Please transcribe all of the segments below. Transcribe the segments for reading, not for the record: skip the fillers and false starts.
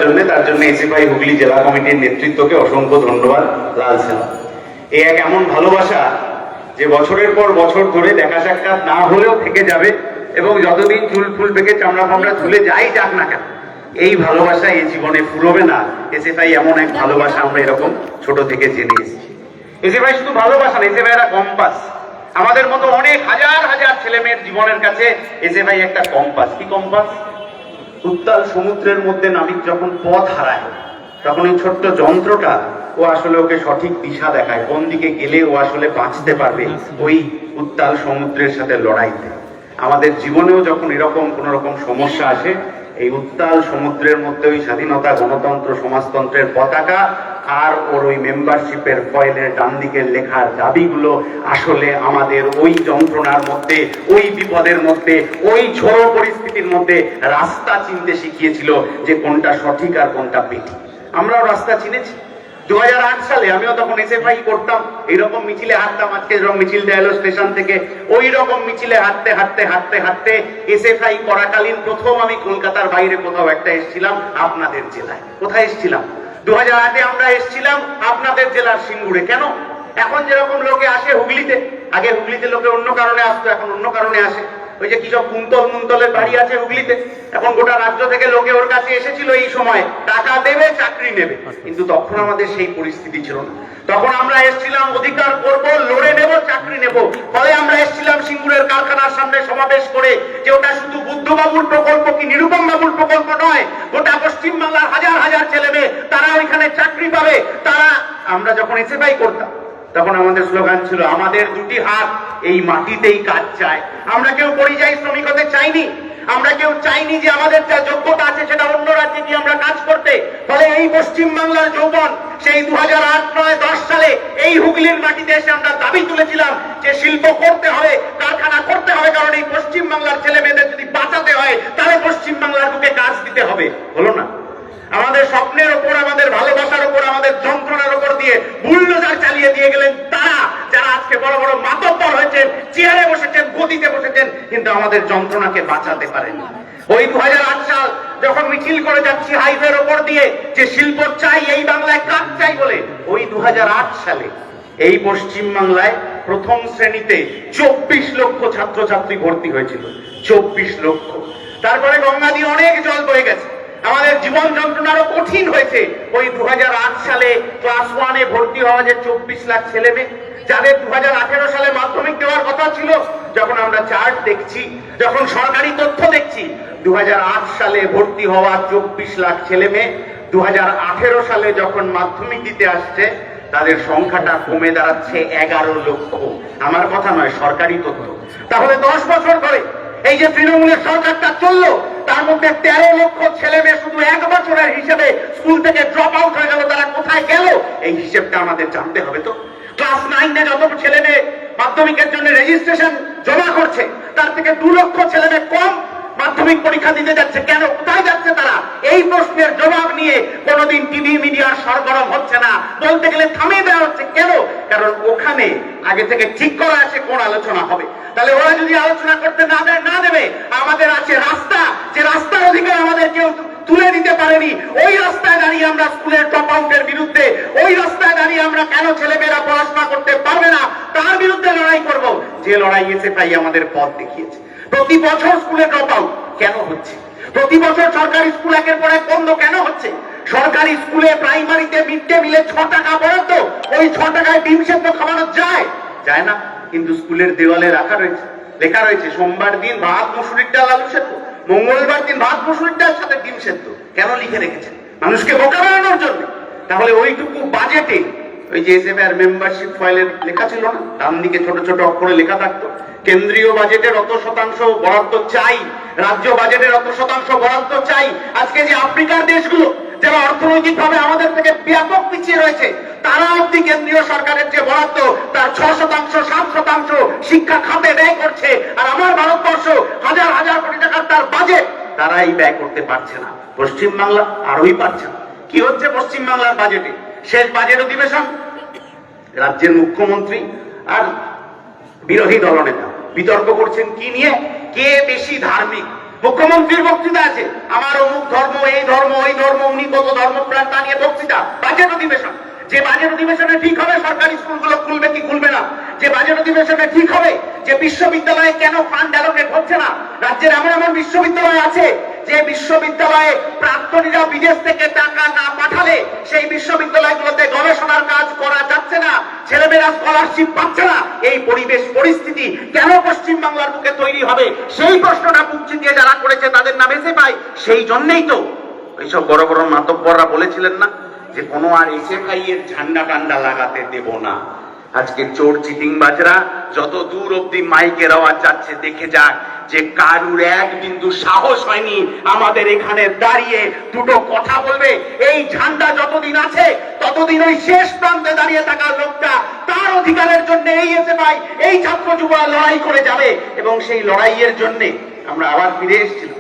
জন্য, তার জন্য এসএফআই হুগলি জেলা কমিটির নেতৃত্বকে অসংখ্য ধন্যবাদ। লাল সেনা এই এক এমন ভালোবাসা যে বছরের পর বছর ধরে দেখা সাক্ষাৎ না হলেও থেকে যাবে, এবং যতদিন চুল ফুল পেকে চামড়া ফামড়া ঝুলে যাই যাক না কেন, এই ভালোবাসা এই জীবনে ফুরবে না। এসএফআই এমন এক ভালোবাসা আমরা এরকম ছোট থেকে জেনে এসেছি। এসএফআই শুধু ভালোবাসা না, এসএফআই একটা কম্পাস। আমাদের মতো অনেক হাজার হাজার ছেলে মেয়ের জীবনের কাছে এসএফআই একটা কম্পাস। কি কম্পাস? উত্তাল সমুদ্রের মধ্যে নাবিক যখন পথ হারায়, তখন এই ছোট্ট যন্ত্রটা ও আসলে ওকে সঠিক দিশা দেখায়, কোন দিকে গেলে ও আসলে বাঁচতে পারবে ওই উত্তাল সমুদ্রের সাথে লড়াইতে। আমাদের জীবনেও যখন এরকম কোন রকম সমস্যা আসে, এই উত্তাল সমুদ্রের মধ্যে ওই স্বাধীনতা, গণতন্ত্র, সমাজতন্ত্রের পতাকা আর ওর ওই মেম্বারশিপের ফয়েলের ডান দিকের লেখার দাবিগুলো আসলে আমাদের ওই যন্ত্রণার মধ্যে, ওই বিপদের মধ্যে, ওই ঝড়ো পরিস্থিতির মধ্যে রাস্তা চিনতে শিখিয়েছিল যে কোনটা সঠিক আর কোনটা বেঠিক। আমরাও রাস্তা চিনেছি। 2008 সালে আমিও তখন এসএফআই করতাম, এইরকম মিছিলে হাঁটতাম। আজকে যেরকম মিছিল দেয়া হলো স্টেশন থেকে, ওই রকম মিছিলে হাঁটতে হাঁটতে হাঁটতে হাঁটতে এসএফআই করাকালীন প্রথম আমি কলকাতার বাইরে কোথাও একটা এসেছিলাম, আপনাদের জেলায়। কোথায় এসেছিলাম? 2008-এ আমরা এসেছিলাম আপনাদের জেলার সিঙ্গুরে। কেন? এখন যেরকম লোকে আসে হুগলিতে, আগে হুগলিতে লোকে অন্য কারণে আসতো, এখন অন্য কারণে আসে। ওই যে কি সব কুন্তলের বাড়ি আছে হুগলিতে, এখন গোটা রাজ্য থেকে লোকে ওর কাছে এসেছিল এই সময়, টাকা দেবে, চাকরি নেবে। কিন্তু তখন আমাদের সেই পরিস্থিতি ছিল না। তখন আমরা এসেছিলাম অধিকার করব, লড়ে নেব, চাকরি নেব। ফলে আমরা এসেছিলাম সিঙ্গুরের কারখানার সামনে সমাবেশ করে, যে ওটা শুধু বুদ্ধবাবুর প্রকল্প কি নিরুপম বাবুর প্রকল্প নয়, গোটা পশ্চিমবাংলার হাজার হাজার ছেলে মেয়ে তারা ওইখানে চাকরি পাবে। তারা, আমরা যখন এসএফআই করতাম তখন আমাদের স্লোগান ছিল, আমাদের দুটি হাত এই মাটিতেই কাজ চায়। আমরা কেউ পরিযায়ী শ্রমিক হতে চাইনি, আমরা কেউ চাইনি যে আমাদের যা যোগ্যতা আছে সেটা অন্য রাজ্যে গিয়ে আমরা কাজ করতে। ফলে এই পশ্চিম বাংলার যৌবন সেই 2008-9-10 সালে এই হুগলির মাটিতে এসে আমরা দাবি তুলেছিলাম যে শিল্প করতে হবে, কারখানা করতে হবে, কারণ এই পশ্চিম বাংলার ছেলে মেয়েদের যদি বাঁচাতে হয় তাহলে পশ্চিম বাংলার বুকে কাজ দিতে হবে। হলো না? আমাদের স্বপ্নের ওপর, আমাদের ভালোবাসার ওপর, আমাদের যন্ত্রণার ওপর দিয়ে বুলডোজার চালিয়ে দিয়ে গেলেন তারা, যারা আজকে বড় বড় মাতব্বর হয়েছেন, চেয়ারে বসেছেন, গদিতে বসেছেন, কিন্তু আমাদের যন্ত্রণাকে বাঁচাতে পারেন। ওই 2008 সাল যখন মিছিল করে যাচ্ছি হাইওয়ের ওপর দিয়ে যে শিল্প চাই, এই বাংলায় কাজ চাই বলে, ওই 2008 সালে এই পশ্চিম বাংলায় প্রথম শ্রেণীতে 24 লক্ষ ছাত্রছাত্রী ভর্তি হয়েছিল। 24 লক্ষ। তারপরে গঙ্গা দিয়ে অনেক জল বয়ে গেছে, আমাদের জীবন যন্ত্রণারও কঠিন হয়েছে। ওই 2008 সালে ক্লাস 1-এ ভর্তি হওয়া যে 24 লাখ ছেলে মেয়ে, যাদের 2018 সালে মাধ্যমিক দেওয়ার কথা ছিল, যখন আমরা চার্ট দেখছি, যখন সরকারি তথ্য দেখছি, 2008 সালে ভর্তি হওয়া 24 লাখ ছেলে মেয়ে 2018 সালে যখন মাধ্যমিক দিতে আসছে, তাদের সংখ্যাটা কমে দাঁড়াচ্ছে 11 লক্ষ। আমার কথা নয়, সরকারি তথ্য। তাহলে 10 বছর ধরে এই যে তৃণমূলের সরকারটা চললো, তার মধ্যে 13 লক্ষ ছেলে মেয়ে শুধু 1 বছরের হিসেবে স্কুল থেকে ড্রপ আউট হয়ে গেল। তারা কোথায় গেল এই হিসেবটা আমাদের জানতে হবে। তো ক্লাস 9-এ যত ছেলে মেয়ে মাধ্যমিকের জন্য রেজিস্ট্রেশন জমা করছে, তার থেকে 2 লক্ষ ছেলে মেয়ে কম মাধ্যমিক পরীক্ষা দিতে যাচ্ছে। কেন? কোথায় যাচ্ছে তারা? এই প্রশ্নের জবাব নিয়ে কোনোদিন টিভি মিডিয়ার সরগরম হচ্ছে না, বলতে গেলে থামিয়ে দেওয়া হচ্ছে। কেন? কারণ ওখানে আগে থেকে ঠিক করা আছে কোন আলোচনা হবে। তাহলে ওরা যদি আলোচনা করতে না দেবে, আমাদের আছে রাস্তা, যে রাস্তার অধিকার আমাদের কেউ তুলে দিতে পারেনি। ওই রাস্তায় দাঁড়িয়ে আমরা স্কুলের ড্রপ আউটের বিরুদ্ধে, ওই রাস্তায় দাঁড়িয়ে আমরা কেন ছেলেমেয়েরা পড়াশোনা করতে পারবে না তার বিরুদ্ধে লড়াই করব। যে লড়াই এসএফআই আমাদের পথ দেখিয়েছে। প্রতি বছর স্কুলে ড্রপ আউট কেন হচ্ছে? প্রতি বছর সরকারি স্কুল একের পর এক বন্ধ কেন হচ্ছে? সরকারি স্কুলে প্রাইমারিতে মিড ডে মিলে 6 টাকা বরাদ্দ, ওই 6 টাকায় ডিম সেদ্ধ খাওয়ানো যায় না? কিন্তু স্কুলের দেওয়ালে লেখা রয়েছে সোমবার দিন ভাত মসুরির ডাল আলু সেদ্ধ, মঙ্গলবার দিন ভাত মসুরির ডাল সাথে ডিম সেদ্ধ। কেন লিখে রেখেছেন? মানুষকে বোকা বানানোর জন্য। তাহলে ওইটুকু বাজেটে ওই যে এসএফআই মেম্বারশিপ ফাইলের লেখা ছিল না, ডান দিকে ছোট ছোট অক্ষরে লেখা থাকতো, কেন্দ্রীয় বাজেটের অত শতাংশ বরাদ্দ চাই, রাজ্য বাজেটের অত শতাংশ বরাদ্দ চাই। আজকে যে আফ্রিকার দেশগুলো যারা অর্থনৈতিক ভাবে আমাদের থেকে ব্যাপক পিছিয়ে রয়েছে, তারা অব্দি কেন্দ্রীয় সরকারের যে বরাদ্দ তার 6%, 7% শিক্ষা খাতে ব্যয় করছে। আর আমার ভারতবর্ষ হাজার হাজার কোটি টাকার তার বাজেট, তারাই ব্যয় করতে পারছে না। পশ্চিমবাংলা আরোই পারছে না। কি হচ্ছে পশ্চিমবাংলার বাজেটে? শেষ বাজেট অধিবেশন, রাজ্যের মুখ্যমন্ত্রী আর বিরোধী দলনেতা বিতর্ক করছেন কি নিয়ে? কে বেশি ধার্মিক। মুখ্যমন্ত্রীর বক্তৃতা আছে, আমার অমুক ধর্ম, এই ধর্ম, ওই ধর্ম, উনি কত ধর্মপ্রাণ, তা নিয়ে বক্তৃতা। বাজেট অধিবেশন, যে বাজেট অধিবেশনে ঠিক হবে সরকারি স্কুলগুলো খুলবে কি খুলবে না, যে বাজেট অধিবেশনে ঠিক হবে যে বিশ্ববিদ্যালয়ে কেন ফান্ড অ্যালোকেট হচ্ছে না। রাজ্যের এমন এমন বিশ্ববিদ্যালয় আছে যে বিশ্ববিদ্যালয়ে প্রাক্তনীরা বিদেশ থেকে টাকা না পাঠালে সেই বিশ্ববিদ্যালয়গুলোতে গবেষণার কাজ করা যাচ্ছে না, ছেলেমেয়েরা স্কলারশিপ পাচ্ছে না। এই পরিবেশ পরিস্থিতি কেন পশ্চিম বাংলার বুকে তৈরি হবে, সেই প্রশ্নটা বুঝছি দিয়ে যারা করেছে তাদের নামে এসে পাই। সেই জন্যই তো এইসব বড় বড় মাতব্বররা বলেছিলেন না যে কোনো আর এসএফআই এর ঝান্ডা টান্ডা লাগাতে দেব না। আজকে চোর চিটিংবাজরা যত দূর অব্দি মাইকের আওয়াজ যাচ্ছে দেখে যাক যে কারুর এক বিন্দু সাহস হয়নি আমাদের এখানে দাঁড়িয়ে দুটো কথা বলবে। এই ঝান্ডা যতদিন আছে ততদিন ওই শেষ প্রান্তে দাঁড়িয়ে থাকা লোকটা তার অধিকারের জন্য এই এসএফআই, এই ছাত্র যুবরা লড়াই করে যাবে। এবং সেই লড়াইয়ের জন্য আমরা আবার ফিরে এসেছিলাম।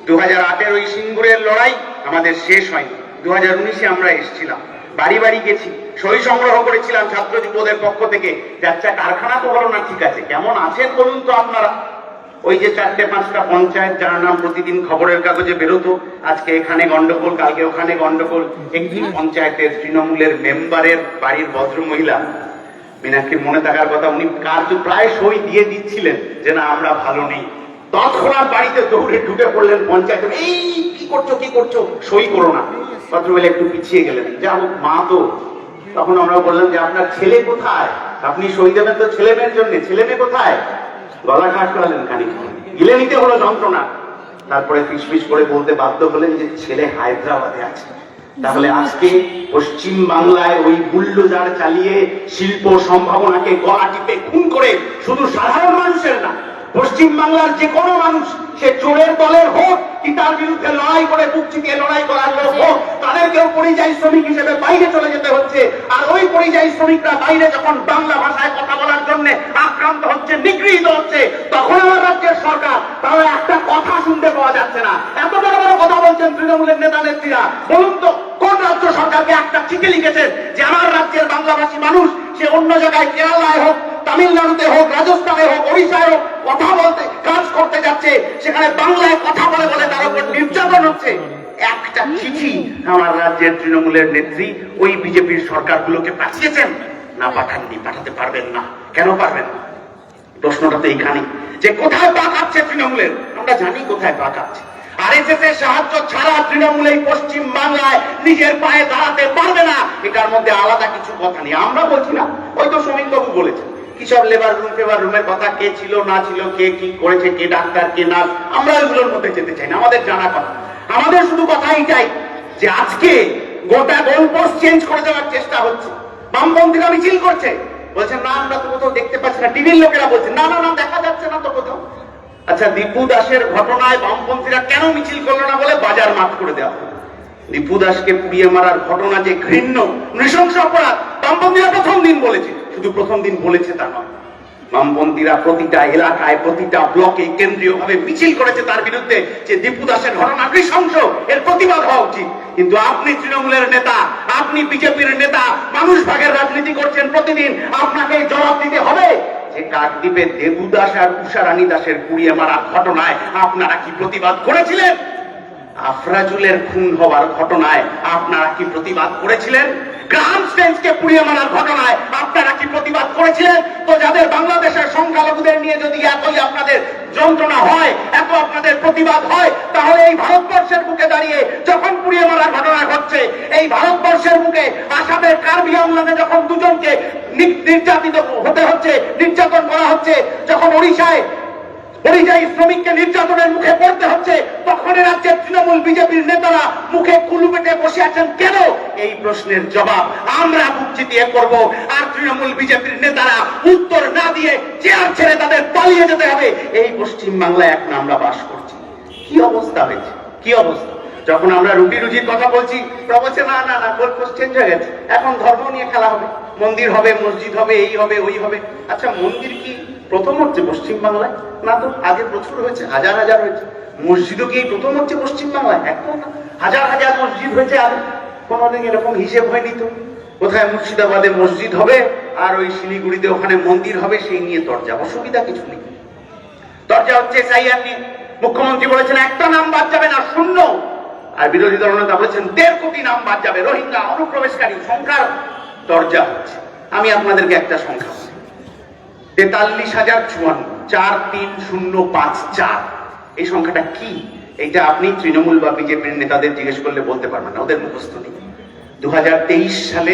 2008-এর ওই সিঙ্গুরের লড়াই আমাদের শেষ হয়নি। 2019-এ আমরা এসেছিলাম, বাড়ি বাড়ি গেছি, সই সংগ্রহ করেছিলাম ছাত্র যুবদের পক্ষ থেকে। আচ্ছা, কারখানা তো হলো না, ঠিক আছে, কেমন আছেন বলুন তো আপনারা? ওই যে 4-5টা পঞ্চায়েত যার নাম প্রতিদিন খবরের কাগজে বেরোতো, আজকে এখানে গন্ডগোল, কালকে ওখানে গন্ডগোল। একটি পঞ্চায়েতের তৃণমূলের মেম্বারের বাড়ির ভদ্রমহিলা, মীনাক্ষীর মনে থাকার কথা, উনি কার্য প্রায় সই দিয়ে দিচ্ছিলেন যে না আমরা ভালো নেই। তৎক্ষণাৎ বাড়িতে দৌড়ে ঢুকে পড়লেন পঞ্চায়েত, এই কি করছো কি করছো, সই করো না। ভদ্রমহিলা একটু পিছিয়ে গেলেন, যা হোক মা তো। তখন আমরা বললাম যে আপনার ছেলে কোথায়, আপনি সই দেবেন তো ছেলে মেয়ের জন্য, ছেলে মেয়ে কোথায়? গলা কাট করালেন, খানিকক্ষণ গিলে নিতে হলো যন্ত্রণা। তারপরে ফিসফিস করে বলতে বাধ্য হলেন যে ছেলে হায়দ্রাবাদে আছে। তাহলে আজকে পশ্চিম বাংলায় ওই বুল্ডোজার চালিয়ে শিল্প সম্ভাবনাকে গলা টিপে খুন করে শুধু সাধারণ মানুষের না, পশ্চিম বাংলার যে কোনো মানুষ, সে চোরের দলের হোক কি তার বিরুদ্ধে লড়াই করে বুক চিতিয়ে লড়াই করার লোক হোক, তাদেরকেও পরিযায়ী শ্রমিক হিসেবে বাইরে চলে যেতে হচ্ছে। আর ওই পরিযায়ী শ্রমিকরা বাইরে যখন বাংলা ভাষায় কথা বলার জন্য আক্রান্ত হচ্ছে, নিগৃহীত হচ্ছে, তখন আমার রাজ্যের সরকার তাহলে একটা কথা শুনতে পাওয়া যাচ্ছে না। এত বড় বড় কথা বলছেন তৃণমূলের নেতা নেত্রীরা। বলুন তো কোন রাজ্য সরকারকে একটা চিঠি লিখেছেন যে আমার রাজ্যের বাংলাভাষী মানুষ সে অন্য জায়গায় কেরালায় হোক, তামিলনাড়ুতে হোক, রাজস্থানে হোক, ওড়িশায় হোক কথা বলতে কাজ করতে যাচ্ছে, সেখানে বাংলায় কথা বলে বলে তার উপর নির্যাতন হচ্ছে? একটা চিঠি আমার রাজ্যের তৃণমূলের নেত্রী ওই বিজেপির সরকারগুলোকে পাঠিয়েছেন? না, পাঠাননি, পাঠাতে পারবেন না। কেন পারবেন না? প্রশ্নটা তো এইখানে যে কোথায় পা কাটছে তৃণমূলের। আমরা জানি কোথায় পা কাটছে। আরএসএস এর সাহায্য ছাড়া তৃণমূল এই পশ্চিম বাংলায় নিজের পায়ে দাঁড়াতে পারবে না। এটার মধ্যে আলাদা কিছু কথা নেই, আমরা বলছি না, হয়তো শ্রমিকবাবু বলেছেন কি সব লেবার রুম ফেবার রুমের কথা, কে ছিল না ছিল, কে কি করেছে, কে ডাক্তার কে নার্স, আমরা এগুলোর মধ্যে যেতে চাই না। আমাদের জানা কথা, আমাদের শুধু কথাই চাই যে আজকে গোটা গোলপোস্ট চেঞ্জ করে দেওয়ার চেষ্টা হচ্ছে। বামপন্থীরা মিছিল করছে, বলছেন না আমরা তো কোথাও দেখতে পাচ্ছি না। টিভির লোকেরা বলছেন না না না দেখা যাচ্ছে না তো কোথাও। আচ্ছা, দীপু দাসের ঘটনায় বামপন্থীরা কেন মিছিল করলো না বলে বাজার মাঠ করে দেওয়া হলো। দীপু দাসকে পুড়িয়ে মারার ঘটনা যে ঘৃণ্য নৃশংস অপরাধ, বামপন্থীরা প্রথম দিন বলেছে। শুধু প্রথম দিন বলেছে তা নয়, বামপন্থীরা প্রতিটা এলাকায়, প্রতিটা ব্লকে কেন্দ্রীয়ভাবে মিছিল করেছে তার বিরুদ্ধে যে দীপু দাসের ঘটনা নৃশংস, এর প্রতিবাদ হওয়া উচিত। কিন্তু আপনি তৃণমূলের নেতা, আপনি বিজেপির নেতা, মানুষ ভাগের রাজনীতি করছেন প্রতিদিন, আপনাকে জবাব দিতে হবে যে কাকদ্বীপে দেবু দাস আর উষারানী দাসের পুড়িয়ে মারা ঘটনায় আপনারা কি প্রতিবাদ করেছিলেন? আফরাজুলের খুন হওয়ার ঘটনায় আপনারা কি প্রতিবাদ করেছিলেন? গ্রামগঞ্জকে পুড়িয়ে মারার ঘটনায় আপনারা কি প্রতিবাদ করেছিলেন? তো যাদের বাংলাদেশের সংখ্যালঘুদের নিয়ে যদি এতই আপনাদের যন্ত্রণা হয়, এত আপনাদের প্রতিবাদ হয়, তাহলে এই ভারতবর্ষের বুকে দাঁড়িয়ে যখন পুড়িয়ে মারার ঘটনা ঘটছে, এই ভারতবর্ষের বুকে আসামের কার্বি আংলনে যখন দুজনকে নির্যাতিত হতে হচ্ছে, নির্যাতন করা হচ্ছে, যখন ওড়িশায় পরিযায়ী শ্রমিককে নির্যাতনের মুখে পড়তে হচ্ছে, তখন রাজ্যের তৃণমূল বিজেপির নেতারা মুখে কুলু পেটে বসে আছেন কেন? এই প্রশ্নের জবাব আমরা বুক চিতিয়ে করব। আর তৃণমূল বিজেপির নেতারা উত্তর না দিয়ে চেয়ার ছেড়ে তাদের পালিয়ে যেতে হবে। এই পশ্চিম বাংলায় এখন আমরা বাস করছি। কি অবস্থা হয়েছে, কি অবস্থা! যখন আমরা রুটি রুজির কথা বলছি, বলছে না না না, গোলপোস্ট চেঞ্জ হয়ে গেছে, এখন ধর্ম নিয়ে খেলা হবে, মন্দির হবে, মসজিদ হবে, এই হবে, ওই হবে। আচ্ছা, মন্দির কি প্রথম হচ্ছে পশ্চিম বাংলায়? না তো, আগে প্রচুর হয়েছে, হাজার হাজার হয়েছে। মসজিদও কি প্রথম হচ্ছে পশ্চিম বাংলায়? একদম না, হাজার হাজার মসজিদ হয়েছে। আগে কোনোদিন এরকম হিসেব হয়নি তো। কোথায় মুর্শিদাবাদে মসজিদ হবে আর ওই শিলিগুড়িতে ওখানে মন্দির হবে, সেই নিয়ে তরজা। অসুবিধা কিছু নেই, তরজা হচ্ছে এসআইআর নিয়ে। মুখ্যমন্ত্রী বলেছেন একটা নাম বাদ যাবে না, শূন্য। আর বিরোধী দলনেতা বলেছেন 1.5 কোটি নাম বাদ যাবে। রোহিঙ্গা অনুপ্রবেশকারী সংখ্যার দরজা হচ্ছে। আমি আপনাদেরকে একটা সংখ্যা বলি, 43,054, 43054। এই সংখ্যাটা কি? এইটা আপনি তৃণমূল বা বিজেপির নেতাদের জিজ্ঞেস করলে বলতে পারবেন না, ওদের মুখস্থ নেই। 2023 সালে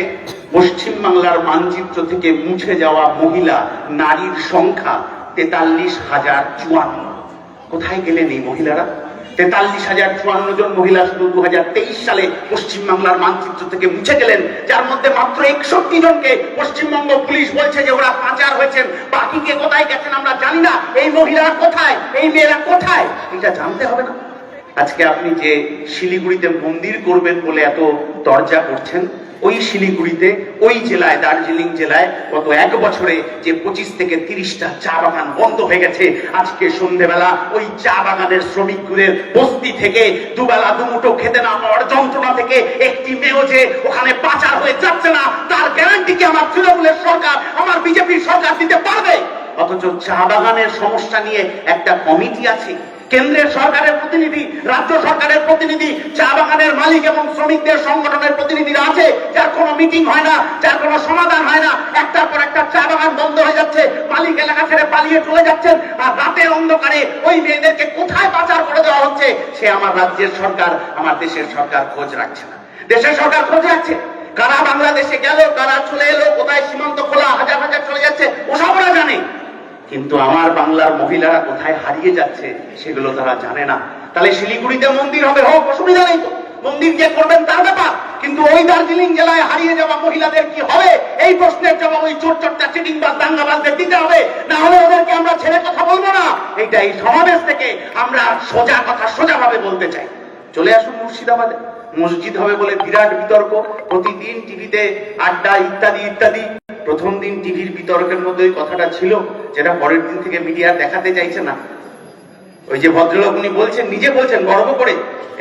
পশ্চিমবাংলার মানচিত্র থেকে মুছে যাওয়া মহিলা নারীর সংখ্যা 43,054। কোথায় গেলেন এই মহিলারা? 43,054 জন মহিলা শুধু 2023 সালে পশ্চিমবাংলার মানচিত্র থেকে মুছে গেলেন, যার মধ্যে মাত্র 61 জনকে পশ্চিমবঙ্গ পুলিশ বলছে যে ওরা পাচার হয়েছেন। বাকি কে কোথায় গেছেন আমরা জানি না। এই মহিলারা কোথায়, এই মেয়েরা কোথায়, এটা জানতে হবে না? আজকে আপনি যে শিলিগুড়িতে মন্দির করবেন বলে এত দরজা করছেন, ওই শিলিগুড়িতে, ওই জেলায়, দার্জিলিং জেলায় গত 1 বছরে যে 25 থেকে 30টা চা বাগান বন্ধ হয়ে গেছে, আজকে সন্ধ্যেবেলা ওই চা বাগানের শ্রমিকদের বস্তি থেকে দুবেলা দুমুঠো খেতে না পাওয়ার যন্ত্রণা থেকে একটি মেয়েও যে ওখানে পাচার হয়ে যাচ্ছে না, তার গ্যারান্টি কি আমার তৃণমূলের সরকার, আমার বিজেপির সরকার দিতে পারবে? অথচ চা বাগানের সমস্যা নিয়ে একটা কমিটি আছে, কেন্দ্রের সরকারের প্রতিনিধি, রাজ্য সরকারের প্রতিনিধি, চা বাগানের মালিক এবং শ্রমিকদের সংগঠনের প্রতিনিধিরা আছে, যার কোনো মিটিং হয় না, যার কোনো সমাধান হয় না। একটার পর একটা চা বাগান বন্ধ হয়ে যাচ্ছে, মালিক এলাকা ছেড়ে পালিয়ে চলে যাচ্ছেন, আর রাতের অন্ধকারে ওই মেয়েদেরকে কোথায় পাচার করে দেওয়া হচ্ছে সে আমার রাজ্যের সরকার, আমার দেশের সরকার খোঁজ রাখছে না। দেশের সরকার খোঁজ রাখছে, কারা বাংলাদেশে গেল, কারা চলে এলো, কোথায় সীমান্ত খোলা, হাজার হাজার চলে যাচ্ছে, ওসব ওরা জানে। কিন্তু আমার বাংলার মহিলারা কোথায় হারিয়ে যাচ্ছে সেগুলো তারা জানে না। তাহলে শিলিগুড়িতে মন্দির হবে, হোক, অসুবিধা নেই তো, মন্দির যে করবেন তার ব্যাপার, কিন্তু ওই দার্জিলিং জেলায় হারিয়ে যাওয়া মহিলাদের কি হবে? এই প্রশ্নের জবাব ওই চোরচট্টা চিটিংবাজ দাঙ্গাবাজদের দিতে হবে, না হলে ওদেরকে আমরা ছেড়ে কথা বলবো না। এইটা এই সমাবেশ থেকে আমরা সোজা কথা সোজাভাবে বলতে চাই। চলে আসুন মুর্শিদাবাদে, মসজিদ হবে বলে বিরাট বিতর্ক, প্রতিদিন টিভিতে আড্ডা ইত্যাদি ইত্যাদি। প্রথম দিন টিভির বিতর্কের মধ্যে ওই কথাটা ছিল, যেটা পরের দিন থেকে মিডিয়া দেখাতে চাইছে না। ওই যে ভদ্রলোক উনি বলছেন, নিজে বলছেন গর্ব করে,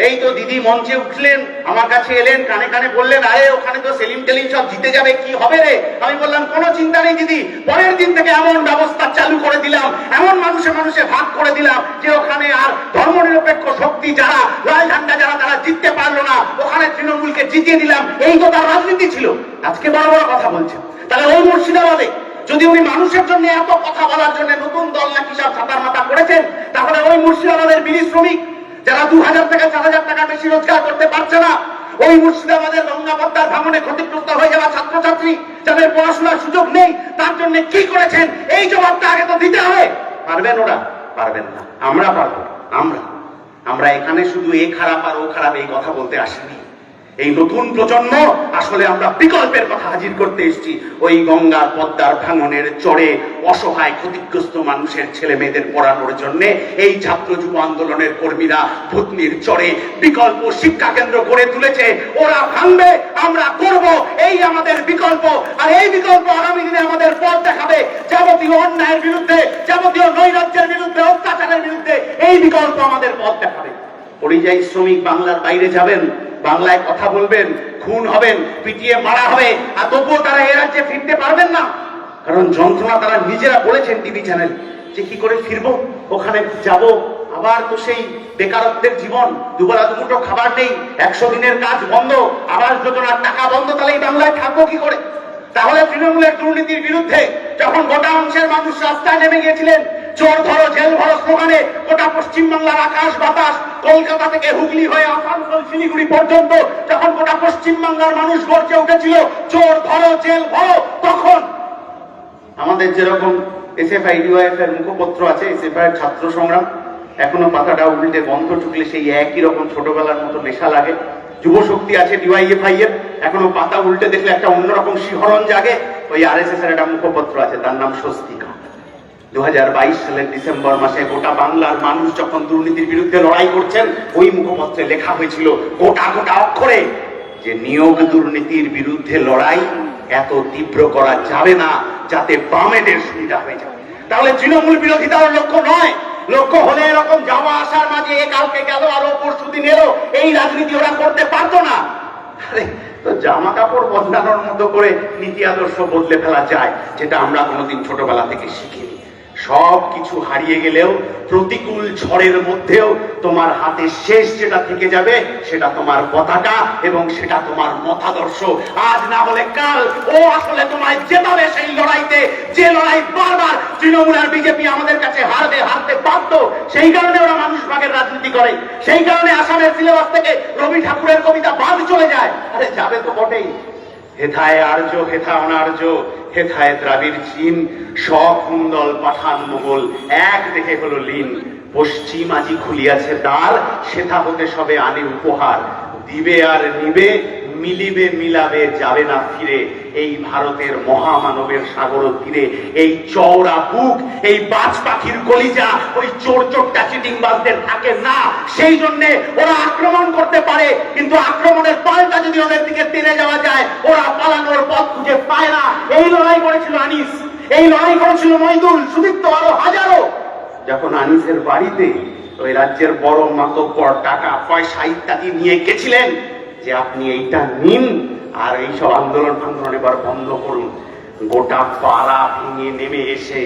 এই তো দিদি মঞ্চে উঠলেন, আমার কাছে এলেন, কানে কানে বললেন, আরে ওখানে তো সেলিম টেলিম সব জিতে যাবে, কি হবে রে? আমি বললাম কোনো চিন্তা নেই দিদি, পরের দিন থেকে এমন ব্যবস্থা চালু করে দিলাম, এমন মানুষে মানুষে ভাগ করে দিলাম যে ওখানে আর ধর্মনিরপেক্ষ শক্তি যারা, লাল ঝান্ডা যারা, তারা জিততে পারলো না, ওখানে তৃণমূলকে জিতিয়ে দিলাম। এই তো তার রাজনীতি ছিল। আজকে বড় বড় কথা বলছেন। তাহলে ওই মুর্শিদাবাদে যদি উনি মানুষের জন্য এত কথা বলার জন্য নতুন দল নাকি সব ছাতার মাথা করেছেন, তাহলে ওই মুর্শিদাবাদের বিড়ি শ্রমিক যারা 2,000 থেকে 4,000 টাকা বেশি রোজগার করতে পারছে না, ওই মুর্শিদাবাদের গঙ্গাপদ্মার ভাঙনে ক্ষতিগ্রস্ত হয়ে যাওয়া ছাত্রছাত্রী যাদের পড়াশোনার সুযোগ নেই, তার জন্য কি করেছেন? এই জবাবটা আগে তো দিতে হবে। পারবেন ওরা? পারবেন না। আমরা পারবো। আমরা এখানে শুধু এ খারাপ আর ও খারাপ এই কথা বলতে আসিনি। এই নতুন প্রজন্ম আসলে আমরা বিকল্পের কথা হাজির করতে এসেছি। ওই গঙ্গার পদ্মার ভাঙনের চরে অসহায় ক্ষতিগ্রস্ত মানুষের ছেলে মেয়েদের পড়ানোর জন্য এই ছাত্র যুব আন্দোলনের কর্মীরা ভূতনির চরে বিকল্প শিক্ষা কেন্দ্র গড়ে তুলেছে। ওরা ভাঙবে, আমরা করব, এই আমাদের বিকল্প। আর এই বিকল্প আগামী দিনে আমাদের পথ দেখাবে যাবতীয় অন্যায়ের বিরুদ্ধে, যাবতীয় নৈরাজ্যের বিরুদ্ধে, অত্যাচারের বিরুদ্ধে। এই বিকল্প আমাদের পথ দেখাবে। পরিযায়ী শ্রমিক বাংলার বাইরে যাবেন, বাংলায় কথা বলবেন, খুন হবেন, পিটিয়ে মারা হবে, আর তবুও তারা এ রাজ্যে ফিরতে পারবেন না। কারণ যন্ত্রণা তারা নিজেরা বলেছেন টিভি চ্যানেল, যে কি করে ফিরবো, ওখানে যাব, আবার তো সেই বেকারত্বের জীবন, দুবেলা দুমুঠো খাবার নেই, 100 দিনের কাজ বন্ধ, আবাস যোজনার টাকা বন্ধ, তাহলে এই বাংলায় থাকবো কি করে? তাহলে তৃণমূলের দুর্নীতির বিরুদ্ধে যখন গোটা অংশের মানুষ রাস্তায় নেমে গিয়েছিলেন, চোর ধরো জেল ভরো স্লোগানে, গোটা পশ্চিমবাংলার আকাশ বাতাস, কলকাতা থেকে হুগলি হয়ে আসানসোল শিলিগুড়ি পর্যন্ত যখন গোটা পশ্চিমবাংলার মানুষ গর্জে উঠেছিল চোর ধরো জেল ভরো, তখন আমাদের যেরকম এসএফআই ডিওয়াইএফ এর মুখপত্র আছে, এসএফআই এর ছাত্র সংগ্রাম, এখনো পাতাটা উল্টে বন্ধ ঢুকলে সেই একই রকম ছোটবেলার মতো নেশা লাগে। যুব শক্তি আছে ডিওয়াইএফআই এর, এখনো পাতা উল্টে দেখলে একটা অন্যরকম শিহরণ জাগে। ওই আরএসএস এর একটা মুখপত্র আছে, তার নাম স্বস্তিকা। 2022 সালের ডিসেম্বর মাসে গোটা বাংলার মানুষ যখন দুর্নীতির বিরুদ্ধে লড়াই করছেন, ওই মুখপত্রে লেখা হয়েছিল গোটা গোটা অক্ষরে যে নিয়োগ দুর্নীতির বিরুদ্ধে লড়াই এত তীব্র করা যাবে না যাতে বামেদের সুবিধা হয়ে যায়। তাহলে তৃণমূল বিরোধিতার লক্ষ্য নয়, লক্ষ্য হলে এরকম যাওয়া আসার মাঝে এ কাউকে গেল আরো পরশুদিন এলো, এই রাজনীতি ওরা করতে পারতো না। আরে তো জামা কাপড় বদলানোর মতো করে নীতি আদর্শ বদলে ফেলা যায়, যেটা আমরা কোনোদিন ছোটবেলা থেকে শিখিনি। সব কিছু হারিয়ে গেলেও প্রতিকূল ঝড়ের মধ্যেও তোমার হাতে শেষ যেটা থেকে যাবে সেটা তোমার পতাকা এবং সেটা তোমার মতাদর্শ। আজ না বলে কাল ও আসলে তোমায় জেতাবে সেই লড়াইতে, যে লড়াই বারবার তৃণমূল আর বিজেপি আমাদের কাছে হারতে বাধ্য। সেই কারণে ওরা মানুষ ভাগের রাজনীতি করে, সেই কারণে আসামের সিলেবাস থেকে রবি ঠাকুরের কবিতা বাদ চলে যায়। আরে যাবে তো বটেই। হেথায় আর্য হেথা অনার্য, হেথায় দ্রাবিড় চীন, সব কুন্দল পাঠান মোগল এক দেখে হলো লীন। পশ্চিম আজি খুলিয়াছে দ্বার, সেথা হতে সবে আনে উপহার। দিবে আর নিবে, মিলিবে মিলাবে যাবে না ফিরে। এই ভারতের মহামানবের সাগর তীরে এই চওড়া বুক, এই বাজ পাখির কলিজা ওই চোর চোরটা চিটিংবাজদের থাকে না। সেই জন্য ওরা আক্রমণ করতে পারে, কিন্তু আক্রমণের পাল্টা যদি ওদের দিকে টেনে যাওয়া যায় ওরা পালানোর পথ খুঁজে পায় না। এই লড়াই করেছিল আনিস, এই লড়াই করেছিল মইদুল, সুদীপ্ত আরো হাজারো। যখন আনিসের বাড়িতে ওই রাজ্যের বড় মাতব্বর টাকা পয়সা ইত্যাদি নিয়ে গেছিলেন যে আপনি এইটা নিন আর এইসব আন্দোলন এবার বন্ধ করুন, গোটা পাড়া ভেঙে নেমে এসে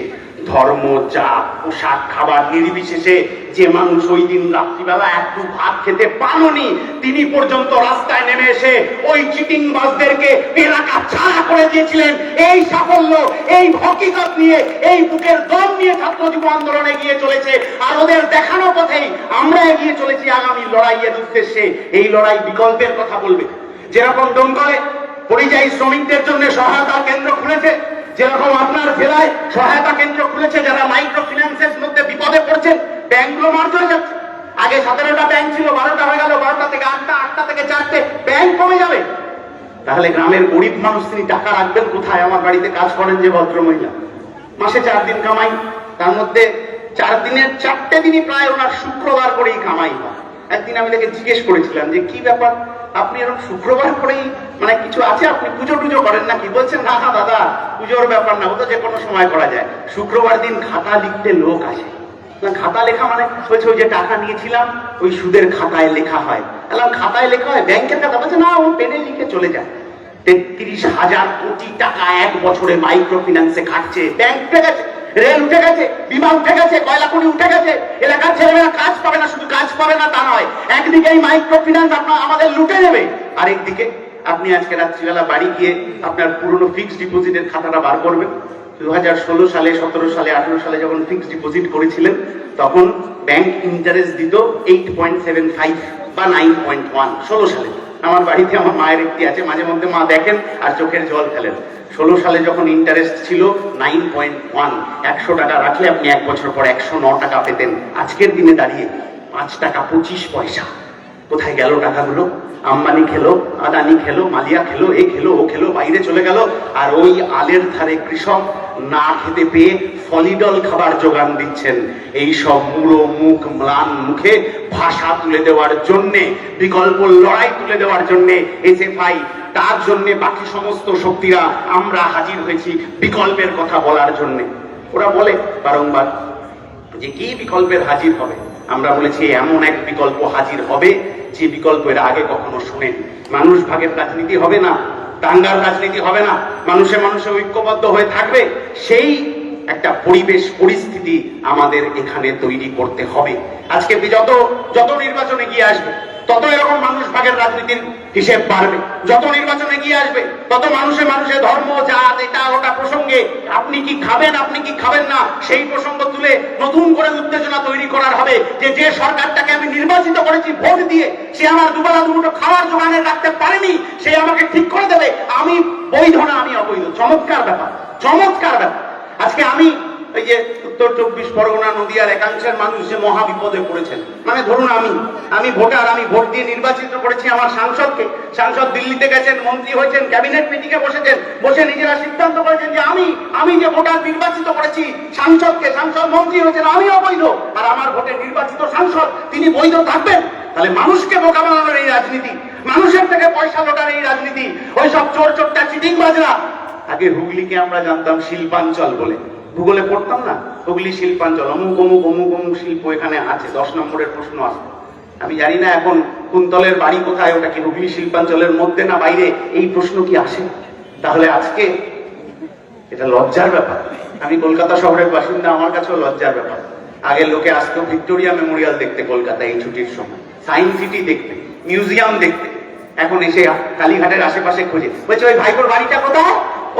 ধর্ম জাত পোশাক খাবার নির্বিশেষে যে মানুষ ওই দিন রাত্রিবেলা একটু ভাত খেতে পাননি তিনি পর্যন্ত রাস্তায় নেমে এসে ওই চিটিংবাজদেরকে এলাকা ছাড়া করে দিয়েছিলেন। এই সাফল্য, এই হকিকত নিয়ে, এই বুকের দম নিয়ে ছাত্র যুব আন্দোলন এগিয়ে চলেছে। আর ওদের দেখানো পথেই আমরা এগিয়ে চলেছি আগামী লড়াইয়ের উদ্দেশ্যে। এই লড়াই বিকল্পের কথা বলবে। যেরকম দমকলে পরিযায়ী শ্রমিকদের জন্য সহায়তা কেন্দ্র খুলেছে, যেরকম আপনার জেলায় সহায়তা কেন্দ্র খুলেছে যারা মাইক্রো ফিন্যান্সের মধ্যে বিপদে পড়ছে, ব্যাংকগুলো মার্জ হয়ে যাচ্ছে। আগে 17টা ব্যাংক ছিল, 12টা হয়ে গেল, 12টা থেকে 8টা, 8টা থেকে 4টে, ব্যাংক কমে যাবে। তাহলে গ্রামের গরিব মানুষ তিনি টাকা রাখবেন কোথায়? আমার বাড়িতে কাজ করেন যে ভদ্রমহিলা, মাসে 4 দিন কামাই, তার মধ্যে 4 দিনের 4টে দিনই প্রায় ওনার শুক্রবার করেই কামাই হয়। একদিন আমি তাকে জিজ্ঞেস করেছিলাম যে কি ব্যাপার, আপনি এরকম শুক্রবার করেই মানে কিছু আছে, আপনি পুজো টুজো করেন নাকি? বলছেন না না দাদা, পুজোর ব্যাপার না, ওটা যে কোনো সময় করা যায়, শুক্রবার দিন খাতা লিখতে লোক আসে। খাতা লেখা মানে বলছে ওই যে টাকা নিয়েছিলাম ওই সুদের খাতায় লেখা হয়। এলাম খাতায় লেখা হয়, ব্যাংকের খাতা? বলছে না, ও পেনে লিখে চলে যায়। 33,000 কোটি টাকা এক বছরে মাইক্রো ফিন্যান্সে খাটছে। ব্যাংক উঠে গেছে, রেল উঠে গেছে, বিমা উঠে গেছে, কয়লা খনি উঠে গেছে, এলাকার ছেলেমেয়েরা কাজ পাবে না। শুধু কাজ পাবে না তা নয়, একদিকে এই মাইক্রো ফিন্যান্স আমাদের লুটে নেবে, আরেকদিকে আপনি আজকে রাত্রিবেলা বাড়ি গিয়ে আপনার পুরনো ফিক্সড ডিপোজিটের খাতাটা বার করবেন। 2016 সালে, 17 সালে, 18 সালে যখন ফিক্সড ডিপোজিট করেছিলেন তখন ব্যাংক ইন্টারেস্ট দিত 8.75 বা 9.1। 16 সালে আমার বাড়িতে আমার মায়ের একটি আছে, মাঝে মধ্যে মা দেখেন আর চোখের জল ফেলেন। 16 সালে যখন ইন্টারেস্ট ছিল 9.1, 100 টাকা রাখলে আপনি 1 বছর পর 109 টাকা পেতেন। আজকের দিনে দাঁড়িয়ে 5 টাকা 25 পয়সা। কোথায় গেল টাকাগুলো? আম্বানি খেলো, আদানি খেলো, মালিয়া খেলো, এ খেলো, ও খেলো, বাইরে চলে গেল। আর ওই আলের ধারে কৃষক না খেতে পেয়ে ফলিডল খাবার যোগান দিচ্ছেন। এই সব মুড়ো মুখ ম্লান মুখে ভাষা তুলে দেওয়ার জন্যে, বিকল্প লড়াই তুলে দেওয়ার জন্যে এসএফআই, তার জন্যে বাকি সমস্ত শক্তিরা আমরা হাজির হয়েছি বিকল্পের কথা বলার জন্যে। ওরা বলে বারংবার যে কি বিকল্পের হাজির হবে। আমরা বলেছি এমন এক বিকল্প হাজির হবে যে বিকল্প এর আগে কখনো শুনেন। মানুষ ভাগের রাজনীতি হবে না, দাঙ্গার রাজনীতি হবে না, মানুষে মানুষে ঐক্যবদ্ধ হয়ে থাকবে। সেই একটা পরিবেশ পরিস্থিতি আমাদের এখানে তৈরি করতে হবে। আজকে যত নির্বাচনে গিয়ে আসবে তত এরকম মানুষ ভাগের রাজনীতির হিসেব বাড়বে। যত নির্বাচনে গিয়ে আসবে তত মানুষে মানুষে ধর্ম জাত এটা ওটা প্রসঙ্গে আপনি কি খাবেন, আপনি কি খাবেন না সেই প্রসঙ্গ তুলে নতুন করে উত্তেজনা তৈরি করার হবে। যে সরকারটাকে আমি নির্বাচিত করেছি ভোট দিয়ে, সে আমার দুবেলা দুমুঠো খাওয়ার জোগানে রাখতে পারেনি, সে আমাকে ঠিক করে দেবে আমি বৈধ না আমি অবৈধ। চমৎকার ব্যাপার, চমৎকার ব্যাপার। আজকে আমি এই যে উত্তর 24 পরগনা নদিয়ার একাংশের মানুষ যে মহা বিপদে পড়েছেন, মানে ধরুন আমি ভোটার, আমি ভোট দিয়ে নির্বাচিত করেছি আমার সাংসদকে। সাংসদ দিল্লিতে গেছেন, মন্ত্রী হয়েছেন, ক্যাবিনেট মিটিংয়ে বসেছেন, বসে নিজেরা সিদ্ধান্ত করেছেন যে আমি যে ভোটার নির্বাচিত করেছি সাংসদকে, সাংসদ মন্ত্রী হয়েছেন, আমি অবৈধ, আর আমার ভোটে নির্বাচিত সাংসদ তিনি বৈধ থাকবেন। তাহলে মানুষকে বোকা বানানোর এই রাজনীতি, মানুষের থেকে পয়সা লোটার এই রাজনীতি, ওই সব চোর চোরটা চিটিংবাজরা। আগে হুগলিকে আমরা জানতাম শিল্পাঞ্চল বলে, ভূগোলে পড়তাম না, হুগলি শিল্পাঞ্চল, অমুক অমুক অমুক অমুক শিল্প এখানে আছে। 10 নম্বরের প্রশ্ন আসতো। আমি জানি না এখন কুন্তলের বাড়ি কোথায়, ওটা কি হুগলি শিল্পাঞ্চলের মধ্যে না বাইরে, এই প্রশ্ন কি আসে? তাহলে আজকে এটা লজ্জার ব্যাপার আমি কলকাতা শহরের বাসিন্দা, আমার কাছেও লজ্জার ব্যাপার। আগে লোকে আসতো ভিক্টোরিয়া মেমোরিয়াল দেখতে কলকাতা এই ছুটির সময়, সায়েন্স সিটি দেখতে, মিউজিয়াম দেখতে। এখন এসে কালীঘাটের আশেপাশে খোঁজে, বলছে ওই ভাইপোর বাড়িটা কোথায়?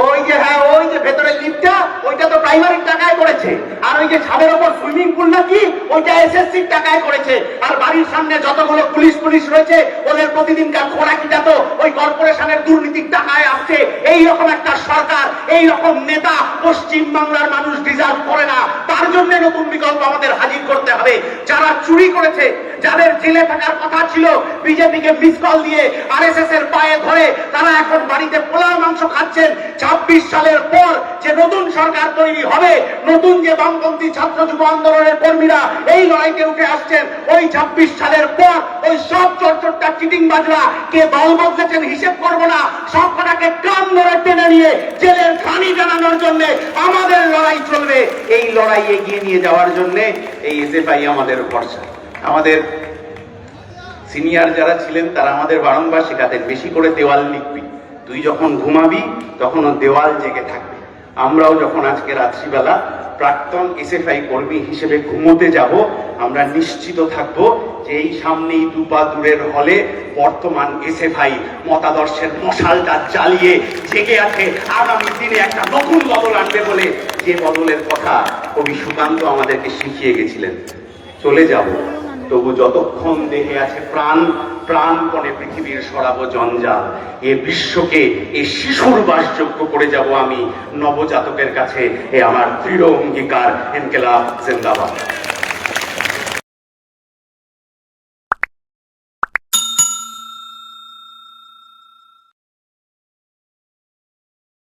ওই যে হ্যাঁ, ওই যে ভেতরে লিফটটা, ওইটা তো প্রাইমারির টাকায় করেছে। আর ওই যে ছাদের ওপর সুইমিং পুল নাকি, ওইটা এসএসসির টাকায় করেছে। আর বাড়ির সামনে যতগুলো পুলিশ রয়েছে, ওদের প্রতিদিনকার খোরাকিটা তো ওই কর্পোরেশনের দুর্নীতির টাকায় আসছে। এইরকম একটা সরকার, এই রকম নেতা পশ্চিম বাংলার মানুষ ডিজার্ভ করে না। তার জন্য নতুন বিকল্প আমাদের হাজির করতে হবে। যারা চুরি করেছে, যাদের জেলে থাকার কথা ছিল, বিজেপিকে মিস কল দিয়ে আরএসএস এর পায়ে ধরে তারা এখন বাড়িতে পোলাও মাংস খাচ্ছেন। 26 সালের পর যে নতুন সরকার তৈরি হবে, নতুন যে বামপন্থী ছাত্র যুব আন্দোলনের কর্মীরা এই লড়াইতে উঠে আসছেন, ওই 26 সালের পর ওই সব চোরচোরটা চিটিংবাজরা কে দল বদলেছেন হিসেব করবো না, সব কটাকে কান ধরে টেনে নিয়ে জেলের খানি জানানোর জন্য আমাদের লড়াই চলবে। এই লড়াই এগিয়ে নিয়ে যাওয়ার জন্য এই এসএফআই আমাদের ভরসা। আমাদের সিনিয়র যারা ছিলেন তারা আমাদের বারংবার শেখাতেন, বেশি করে দেওয়াল লিখবি, তুই যখন ঘুমাবি তখন দেওয়াল জেগে থাকবে। আমরাও যখন আজকে রাত্রিবেলা প্রাক্তন এসএফআই কর্মী হিসেবে ঘুমোতে যাব, আমরা নিশ্চিত থাকব যে এই সামনেই দুপা দূরের হলে বর্তমান এসএফআই মতাদর্শের মশালটা জ্বালিয়ে জেগে আছে। আগামী দিনে একটা নতুন বদল আনবে বলে, যে বদলের কথা কবি সুকান্ত আমাদেরকে শিখিয়ে গেছিলেন। চলে যাব তবু যতক্ষণ দেহে আছে প্রাণ, প্রাণপণে পৃথিবীর সরাবো জঞ্জাল। এ বিশ্বকে এ শিশুর বাসযোগ্য করে যাব আমি নবজাতকের কাছে। এ আমার দৃঢ় অঙ্গীকার। ইনকিলাব জিন্দাবাদ।